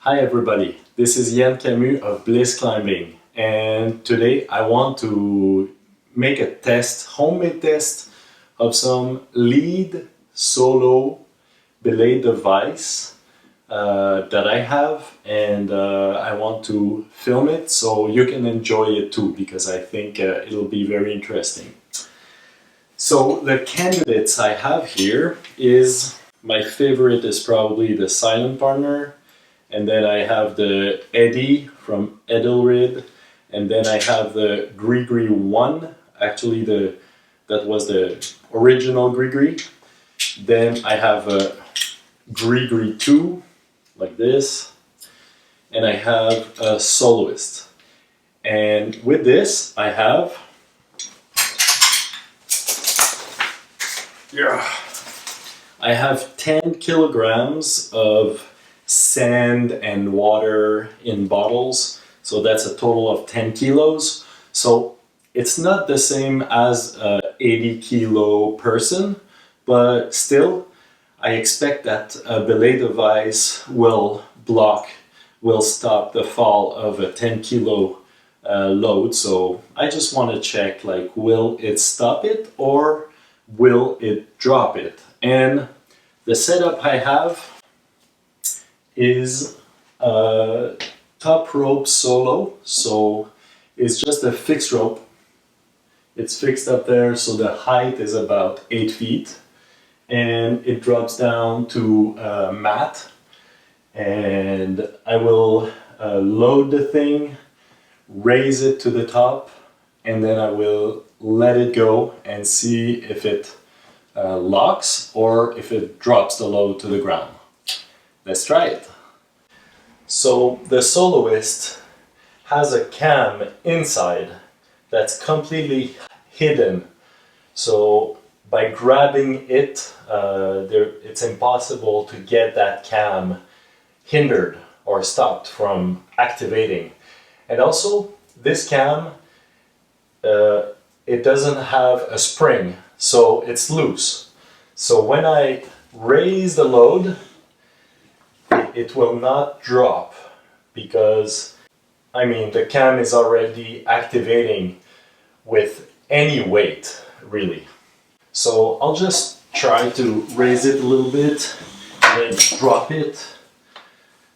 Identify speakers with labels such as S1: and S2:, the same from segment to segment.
S1: Hi everybody, this is Yann Camus of Bliss Climbing, and today I want to make a test, homemade test of some lead solo belay device that I have, and I want to film it so you can enjoy it too, because I think it'll be very interesting. So the candidates I have here is, my favorite is probably the Silent Partner. And then I have the Eddy from Edelrid, and then I have the Grigri 1, actually that was the original Grigri. Then I have a Grigri 2, like this, and I have a Soloist. And with this I have, I have 10 kilograms of sand and water in bottles, so that's a total of 10 kilos. So it's not the same as a 80 kilo person, but still I expect that a belay device will stop the fall of a 10 kilo load. So I just want to check, like, will it stop it or will it drop it? And the setup I have is a top rope solo, so it's just a fixed rope. It's fixed up there, so the height is about 8 feet, and it drops down to a mat, and I will load the thing, raise it to the top, and then I will let it go and see if it locks or if it drops the load to the ground. Let's try it. So the Soloist has a cam inside that's completely hidden. So by grabbing it, it's impossible to get that cam hindered or stopped from activating. And also, this cam, it doesn't have a spring, so it's loose. So when I raise the load, it will not drop, because the cam is already activating with any weight, really. So I'll just try to raise it a little bit and then drop it.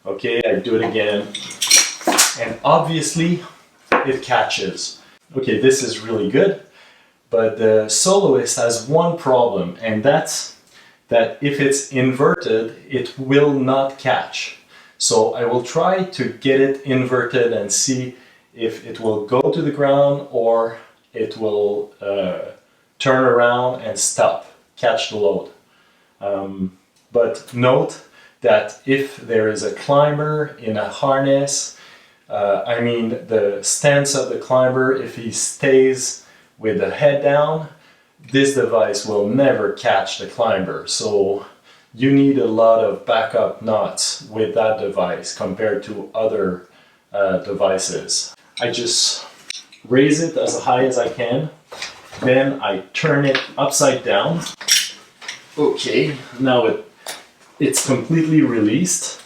S1: Okay, I do it again, and obviously it catches. Okay, this is really good, but the Soloist has one problem, and that's that if it's inverted, it will not catch. So I will try to get it inverted and see if it will go to the ground or it will turn around and stop, catch the load. But note that if there is a climber in a harness, the stance of the climber, if he stays with the head down, this device will never catch the climber. So you need a lot of backup knots with that device compared to other devices. I just raise it as high as I can, then I turn it upside down. Okay, now it's completely released,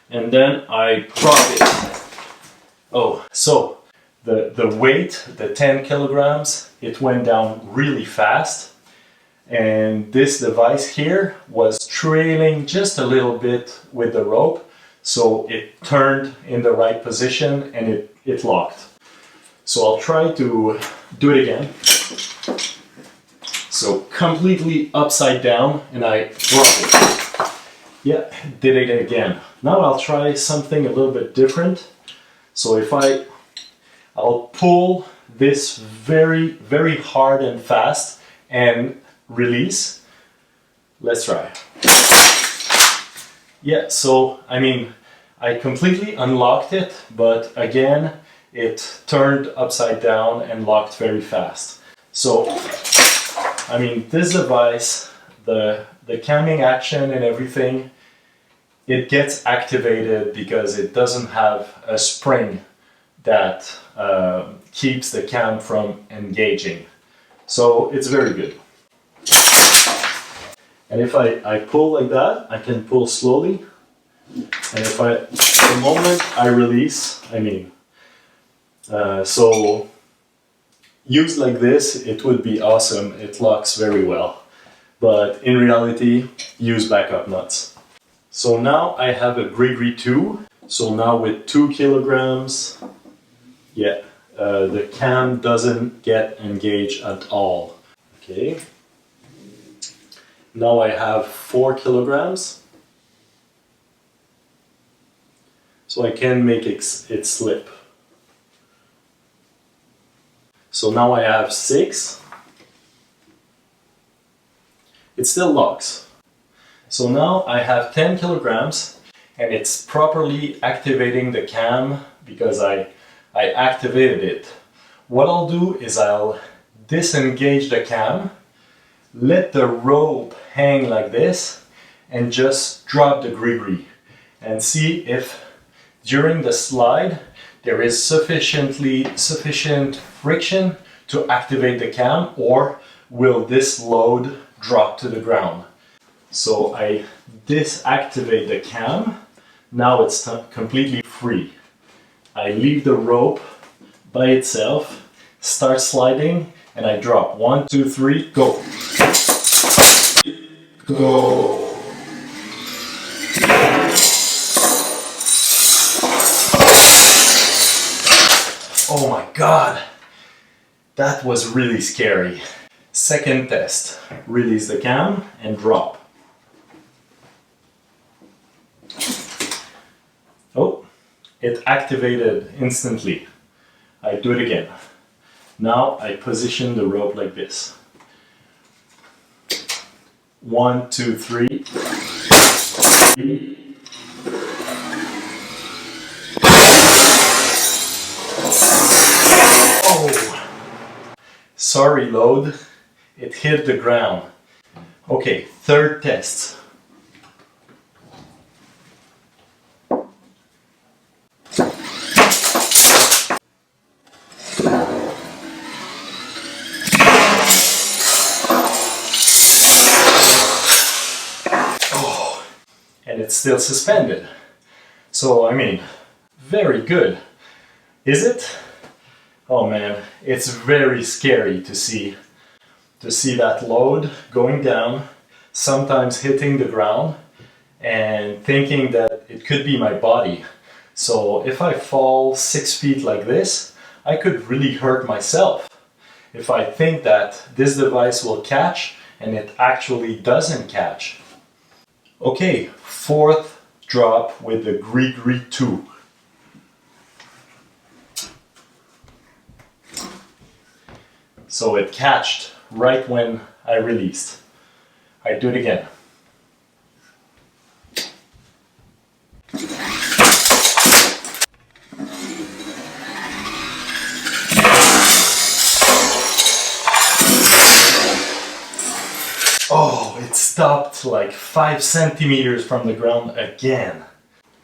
S1: and then I drop it. Oh, so the weight, the 10 kilograms, it went down really fast, and this device here was trailing just a little bit with the rope, so it turned in the right position and it locked. So I'll try to do it again. So completely upside down, and I drop it. Yeah, did it again. Now I'll try something a little bit different. So I'll pull this very, very hard and fast and release. Let's try. Yeah, so I completely unlocked it, but again, it turned upside down and locked very fast. So, this device, the camming action and everything, it gets activated because it doesn't have a spring that keeps the cam from engaging. So it's very good. And if I pull like that, I can pull slowly. And if the moment I release, so used like this, it would be awesome. It locks very well. But in reality, use backup nuts. So now I have a Grigri 2. So now with 2 kilograms, yeah, the cam doesn't get engaged at all. Okay. Now I have 4 kilograms. So I can make it slip. So now I have 6. It still locks. So now I have 10 kilograms and it's properly activating the cam because I activated it. What I'll do is I'll disengage the cam, let the rope hang like this, and just drop the Grigri and see if during the slide there is sufficient friction to activate the cam, or will this load drop to the ground. So I disactivate the cam. Now it's completely free. I leave the rope by itself, start sliding, and I drop. 1, 2, 3, go. Go. Oh my God, that was really scary. Second test, release the cam and drop. Oh, it activated instantly. I do it again. Now I position the rope like this. 1, 2, 3. Oh, sorry load, it hit the ground. Okay, third test. Oh, and it's still suspended. So, very good. Is it? Oh man, it's very scary to see that load going down, sometimes hitting the ground, and thinking that it could be my body. So if I fall 6 feet like this, I could really hurt myself. If I think that this device will catch and it actually doesn't catch. Okay, fourth drop with the Grigri 2. So it catched right when I released. I do it again. Oh, it stopped like 5 centimeters from the ground again.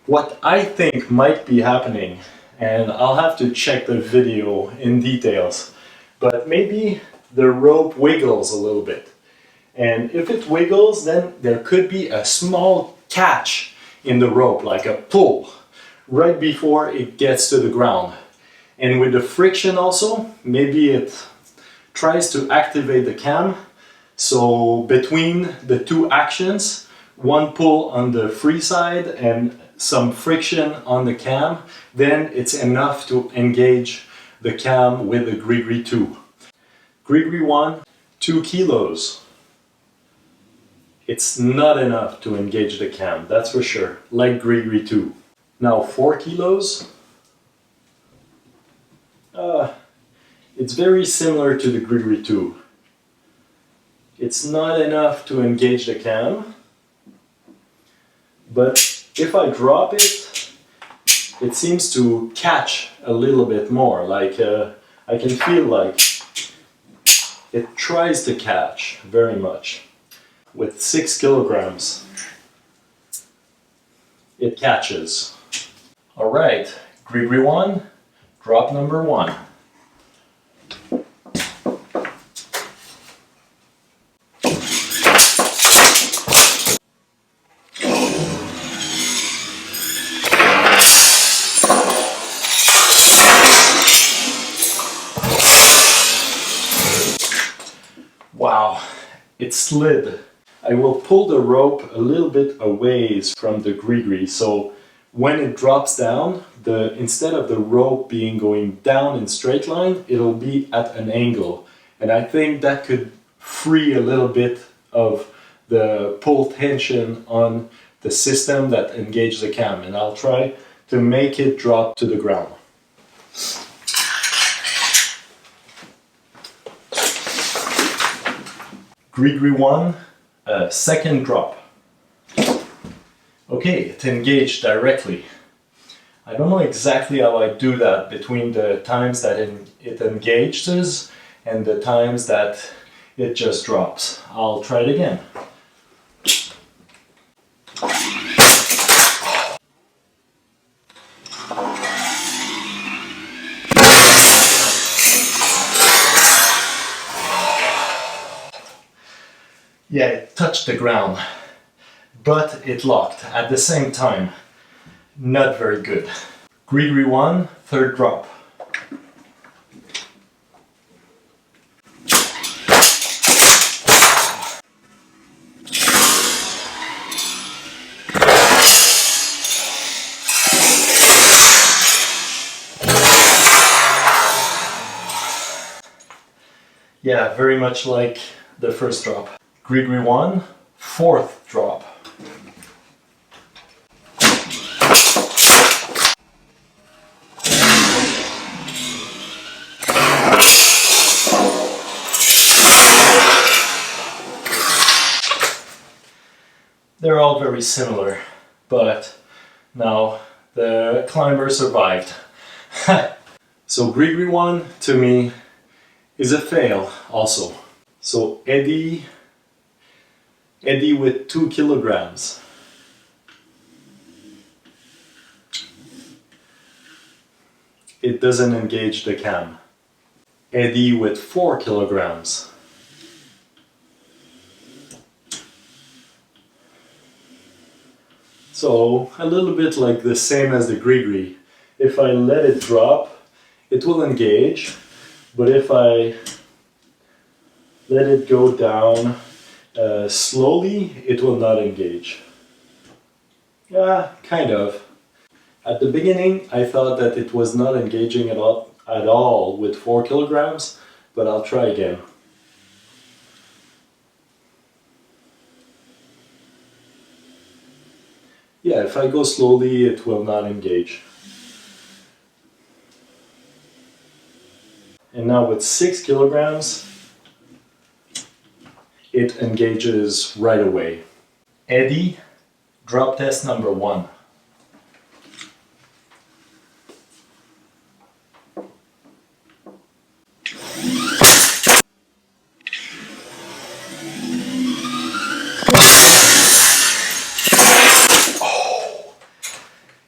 S1: What I think might be happening, and I'll have to check the video in details, but maybe the rope wiggles a little bit. And if it wiggles, then there could be a small catch in the rope, like a pull, right before it gets to the ground. And with the friction also, maybe it tries to activate the cam. So between the two actions, one pull on the free side and some friction on the cam, then it's enough to engage the cam with the Grigri 2. Grigri 1, 2 kilos. It's not enough to engage the cam, that's for sure, like Grigri 2. Now 4 kilos. It's very similar to the Grigri 2. It's not enough to engage the cam, but if I drop it, it seems to catch a little bit more, like I can feel like it tries to catch very much. With 6 kilograms, it catches. Alright, Grigri 1, drop number 1. slid. I will pull the rope a little bit away from the Grigri, so when it drops down, instead of the rope being going down in straight line, it'll be at an angle. And I think that could free a little bit of the pull tension on the system that engages the cam, and I'll try to make it drop to the ground. Grigri 1, second drop. Okay, it engaged directly. I don't know exactly how I do that between the times that it engages and the times that it just drops. I'll try it again. Yeah, it touched the ground, but it locked at the same time. Not very good. Grigri 1, third drop. Yeah, very much like the first drop. Grigri 1, fourth drop. They're all very similar, but now the climber survived. So Grigri 1 to me is a fail also. So Eddy with 2 kilograms. It doesn't engage the cam. Eddy with 4 kilograms. So a little bit like the same as the Grigri. If I let it drop, it will engage, but if I let it go down slowly, it will not engage. Yeah, kind of. At the beginning, I thought that it was not engaging at all with 4 kilograms, but I'll try again. Yeah, if I go slowly, it will not engage. And now with 6 kilograms, it engages right away. Eddy, drop test number 1.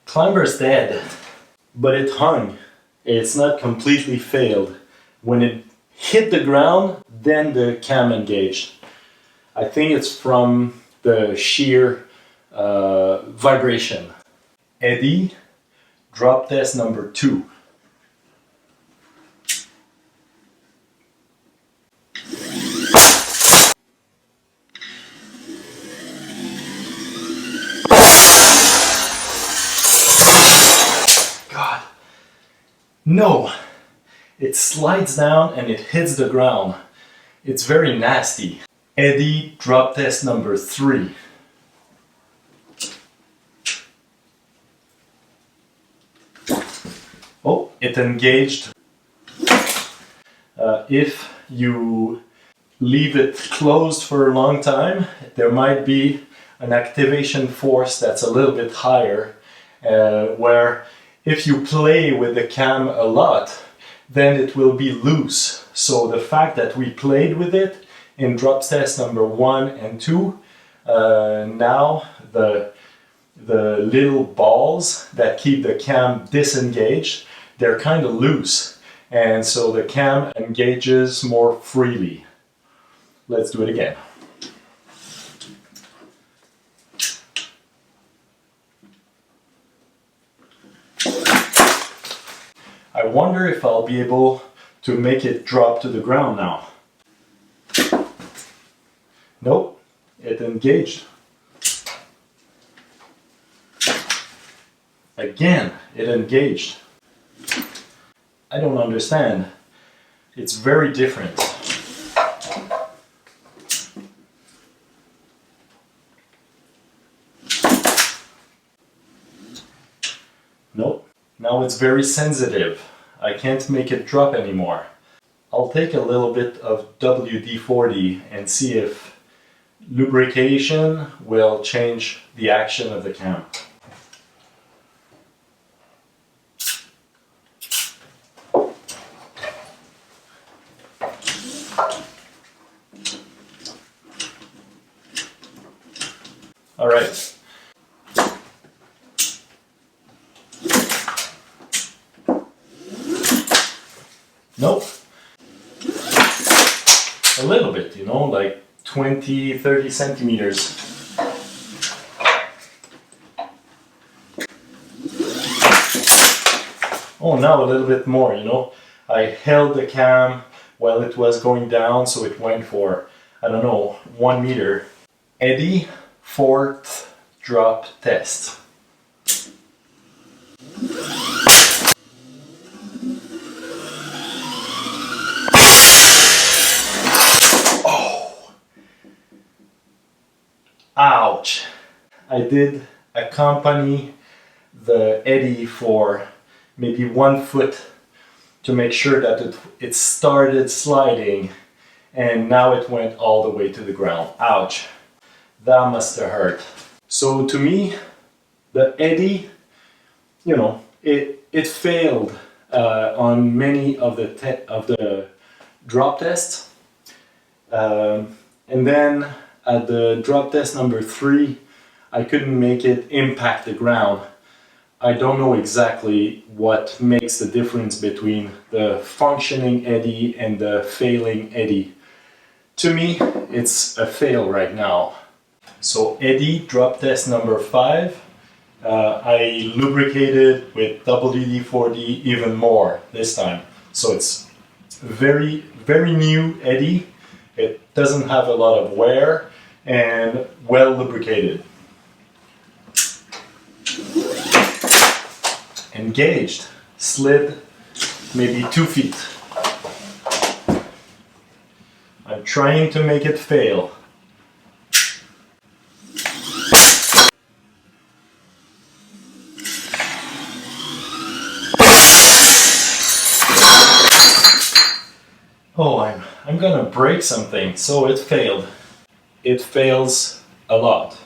S1: Climber's dead, but it hung. It's not completely failed. When it hit the ground, then the cam engaged. I think it's from the sheer vibration. Eddy, drop test number 2. God, no! It slides down and it hits the ground. It's very nasty. Eddy, drop test number 3. Oh, it engaged. If you leave it closed for a long time, there might be an activation force that's a little bit higher, where if you play with the cam a lot, then it will be loose. So the fact that we played with it in drop test number 1 and 2, now the little balls that keep the cam disengaged, they're kind of loose, and so the cam engages more freely. Let's do it again. I wonder if I'll be able to make it drop to the ground now. Nope. engaged. Again, it engaged. I don't understand. It's very different. Nope. Now it's very sensitive. I can't make it drop anymore. I'll take a little bit of WD-40 and see if lubrication will change the action of the cam. All right. Nope. A little bit, you know, like 20, 30 centimeters. Oh, now a little bit more, you know. I held the cam while it was going down, so it went for, I don't know, 1 meter. Eddy, 4th drop test. Oh! Ouch! I did accompany the Eddy for maybe 1 foot to make sure that it started sliding, and now it went all the way to the ground. Ouch! That must have hurt. So to me, the Eddy, you know, it failed on many of the drop tests, and then at the drop test number 3, I couldn't make it impact the ground. I don't know exactly what makes the difference between the functioning Eddy and the failing Eddy. To me, it's a fail right now. So Eddy, drop test number 5, I lubricated with WD-40 even more this time. So it's very, very new Eddy. It doesn't have a lot of wear and well lubricated. Engaged, slid maybe 2 feet. I'm trying to make it fail. Oh, I'm gonna break something, so it failed. It fails a lot.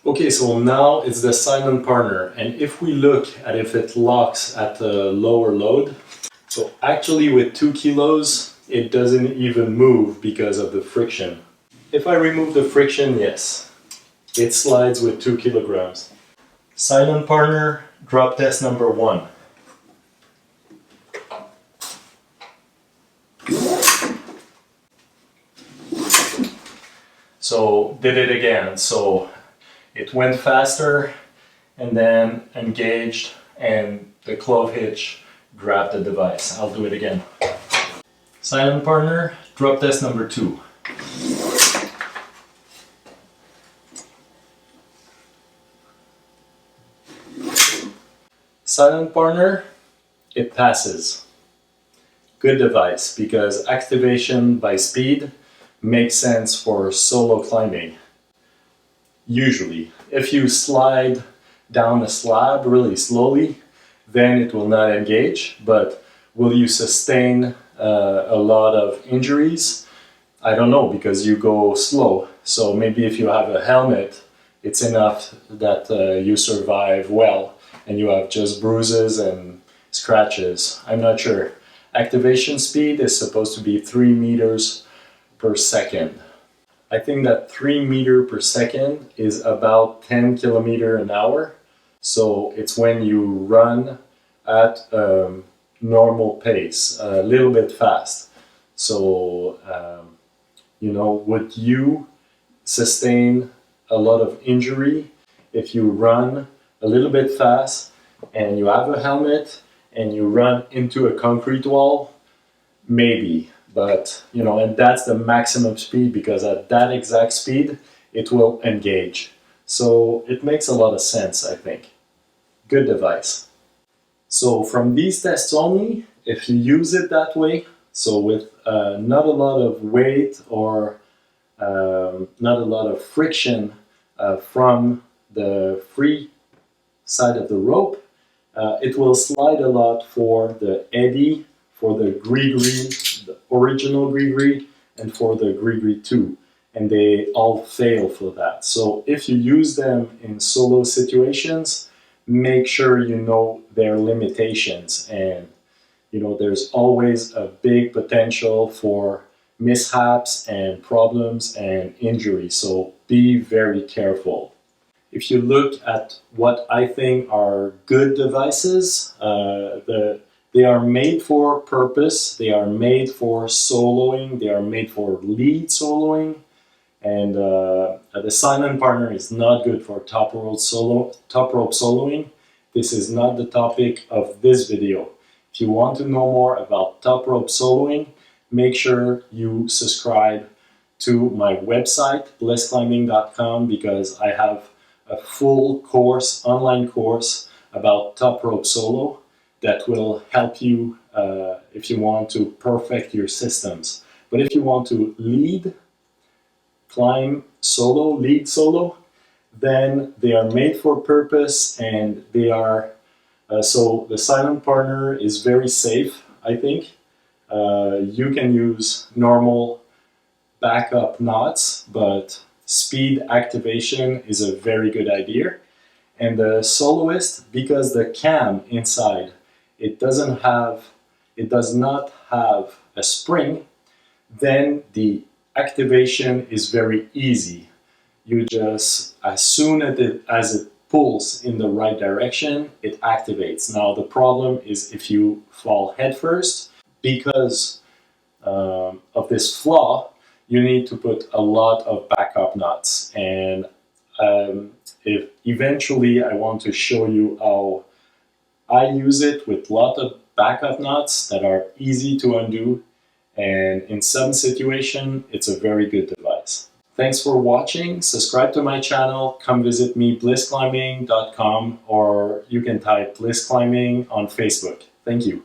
S1: Okay, so now it's the silent partner, and if we look at if it locks at a lower load, so actually with 2 kilos, it doesn't even move because of the friction. If I remove the friction, yes, it slides with 2 kilograms. Silent partner, drop test number 1. So did it again, so it went faster and then engaged and the clove hitch grabbed the device. I'll do it again. Silent partner, drop test number 2. Silent partner, it passes. Good device because activation by speed makes sense for solo climbing. Usually, if you slide down a slab really slowly, then it will not engage, but will you sustain a lot of injuries? I don't know, because you go slow. So maybe if you have a helmet, it's enough that you survive well and you have just bruises and scratches. I'm not sure. Activation speed is supposed to be 3 meters per second. I think that 3 meters per second is about 10 kilometers an hour. So it's when you run at normal pace, a little bit fast. So, you know, would you sustain a lot of injury if you run a little bit fast and you have a helmet and you run into a concrete wall? Maybe. But, you know, and that's the maximum speed, because at that exact speed, it will engage. So it makes a lot of sense, I think. Good device. So from these tests only, if you use it that way, so with not a lot of weight or not a lot of friction from the free side of the rope, it will slide a lot for the Eddy, for the Grigri, the original Grigri, and for the Grigri 2. And they all fail for that. So if you use them in solo situations, make sure you know their limitations. And you know, there's always a big potential for mishaps and problems and injury. So be very careful. If you look at what I think are good devices, they are made for purpose, they are made for soloing, they are made for lead soloing, and the silent partner is not good for top rope soloing. This is not the topic of this video. If you want to know more about top rope soloing, make sure you subscribe to my website, blissclimbing.com, because I have a full course, online course about top rope solo that will help you if you want to perfect your systems. But if you want to lead, climb solo, lead solo, then they are made for purpose, and they are so the silent partner is very safe, I think. You can use normal backup knots, but speed activation is a very good idea. And the Soloist, because the cam inside, it does not have a spring, then the activation is very easy. You just, as soon as it pulls in the right direction, it activates. Now the problem is if you fall headfirst, because of this flaw, you need to put a lot of backup knots. And if eventually I want to show you how I use it with a lot of backup knots that are easy to undo, and in some situation it's a very good device. Thanks for watching. Subscribe to my channel. Come visit me, blissclimbing.com, or you can type Bliss Climbing on Facebook. Thank you.